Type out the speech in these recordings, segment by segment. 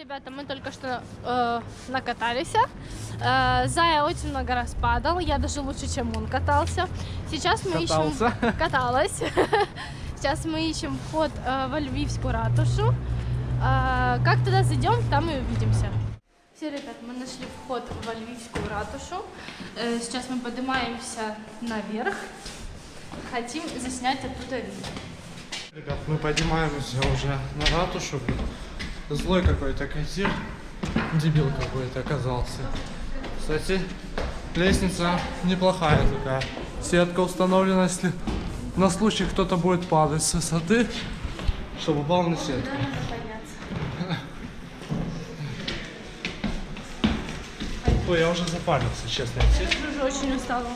ребята, мы только что накатались. Зая очень много раз падал, я даже лучше, чем он катался. Сейчас мы ищем... Каталась. Сейчас мы ищем вход во Львивскую ратушу. Как туда зайдем, там и увидимся. Все, ребят, мы нашли вход во Львивскую ратушу. Сейчас мы поднимаемся наверх. Хотим заснять оттуда видео. Ребят, мы поднимаемся уже на ратушу. Злой какой-то кассир, дебил какой-то оказался. Кстати, лестница неплохая такая. Сетка установлена, если на случай кто-то будет падать с высоты, чтобы упал на сетку. Ой, я уже запарился, честно. Я уже очень устала.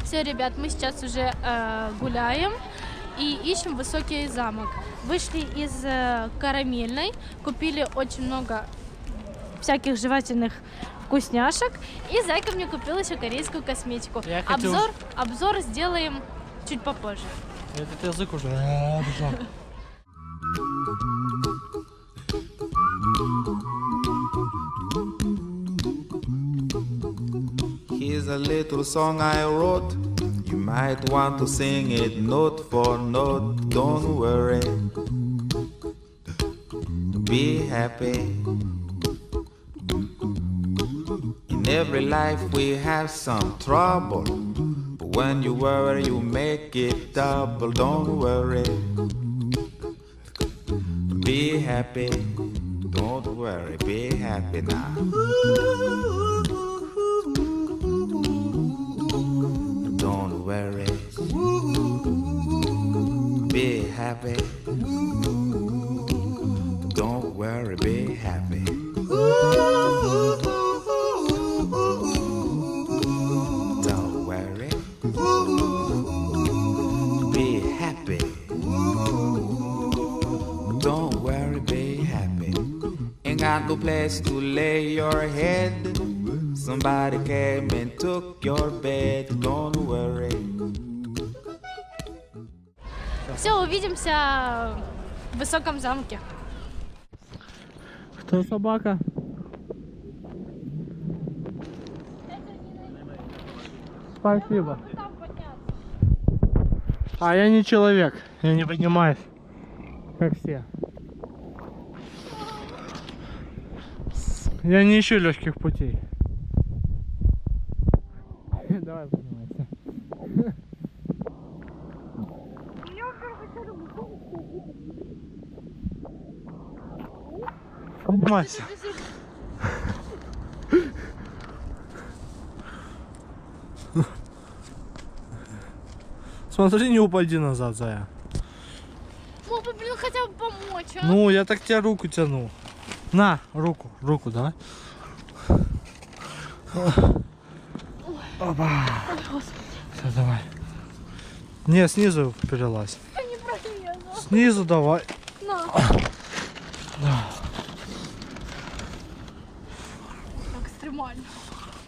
Все, ребят, мы сейчас уже гуляем и ищем высокий замок. Вышли из Карамельной, купили очень много всяких жевательных вкусняшек. И Зайка мне купила еще корейскую косметику. Обзор сделаем чуть попозже. Этот язык уже обжал. Here's a little song I wrote. You might want to sing it note for note. Don't worry. Be happy. In every life we have some trouble. But when you worry, you make it double. Don't worry. Be happy. Don't worry. Be happy now. Don't worry, be happy. Don't worry, be happy. Don't worry, be happy. Don't worry, be happy. Ain't got no place to lay your head. Somebody came and took your bed. Don't worry. Все, увидимся в высоком замке. Кто собака? Спасибо. А я не человек, я не поднимаюсь, как все. Я не ищу легких путей. Давай поднимайся. Поднимайся. Смотри, не упади назад, Зая. Мог бы, блин, хотя бы помочь, а? Ну, я так тебе руку тяну. На, руку, давай. Опа. Все, давай. Не, снизу перелазь. Я не пролезу. Снизу давай. На. Да. Экстремально.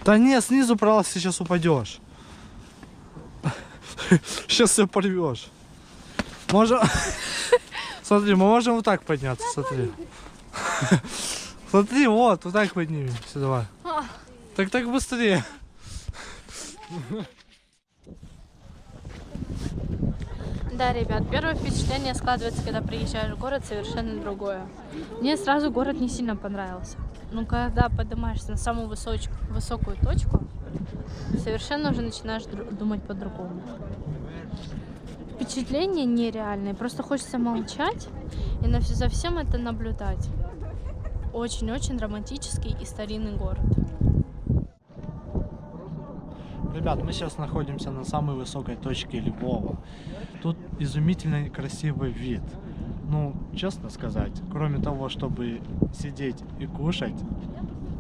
Да не, снизу пролазь, сейчас упадешь. Сейчас все порвешь. Можем... Смотри, мы можем вот так подняться, смотри. Смотри, вот так поднимемся, давай. Так быстрее. Да, ребят, первое впечатление складывается, когда приезжаешь в город, совершенно другое. Мне сразу город не сильно понравился. Но когда поднимаешься на самую высокую точку, совершенно уже начинаешь думать по-другому. Впечатления нереальные, просто хочется молчать и за всем это наблюдать. Очень-очень романтический и старинный город. Ребят, мы сейчас находимся на самой высокой точке Львова. Тут изумительно красивый вид. Ну, честно сказать, кроме того, чтобы сидеть и кушать,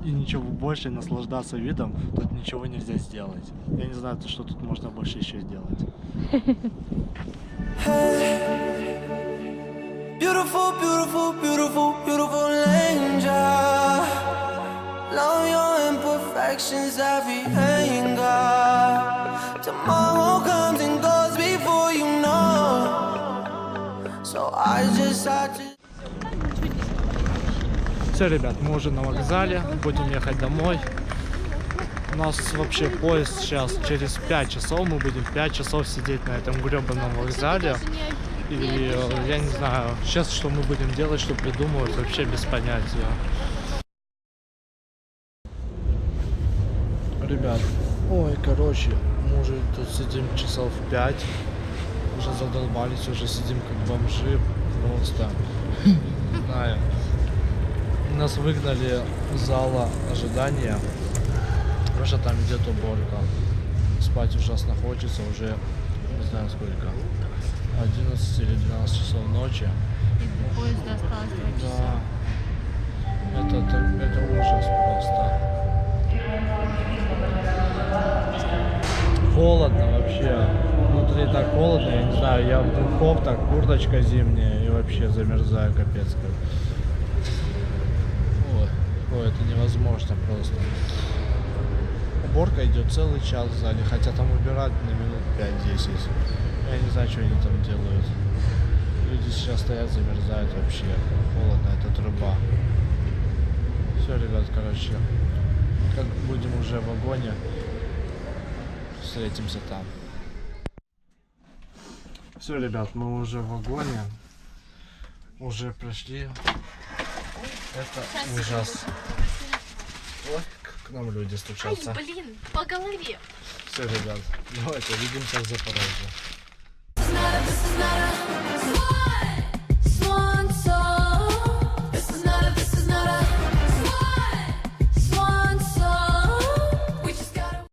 и ничего больше, наслаждаться видом, тут ничего нельзя сделать. Я не знаю, что тут можно больше еще сделать. Beautiful, beautiful, beautiful, beautiful angel. Love your imperfections, every anger. Tomorrow comes and goes before you know. So I just had to. Все, ребят, мы уже на вокзале, будем ехать домой. У нас вообще поезд сейчас через 5 часов, мы будем 5 часов сидеть на этом гребаном вокзале. И я не знаю, сейчас что мы будем делать, что придумывать, вообще без понятия. Ребят, ой, короче, мы уже тут сидим часов 5, уже задолбались, уже сидим как бомжи, просто, не знаю. Нас выгнали из зала ожидания, уже там идет уборка. Спать ужасно хочется, уже не знаю сколько, 11 или 12 часов ночи. И до поезда осталось 2 часа. Да, это ужас просто. Холодно вообще. Внутри так холодно, я не знаю, я в двух кофтах, курточка зимняя и вообще замерзаю капец как. Ой, это невозможно просто. Уборка идет целый час в зале, хотя там убирать на минут 5-10. Я не знаю, что они там делают. Люди сейчас стоят, замерзают вообще. Холодно, это труба. Все, ребят, короче, как будем уже в вагоне, встретимся там. Все, ребят, мы уже в вагоне, уже прошли. Это ужас. Ой, как к нам люди стучатся. Ай, блин, по голове. Все, ребят, давайте увидимся в Запорожье. This is not a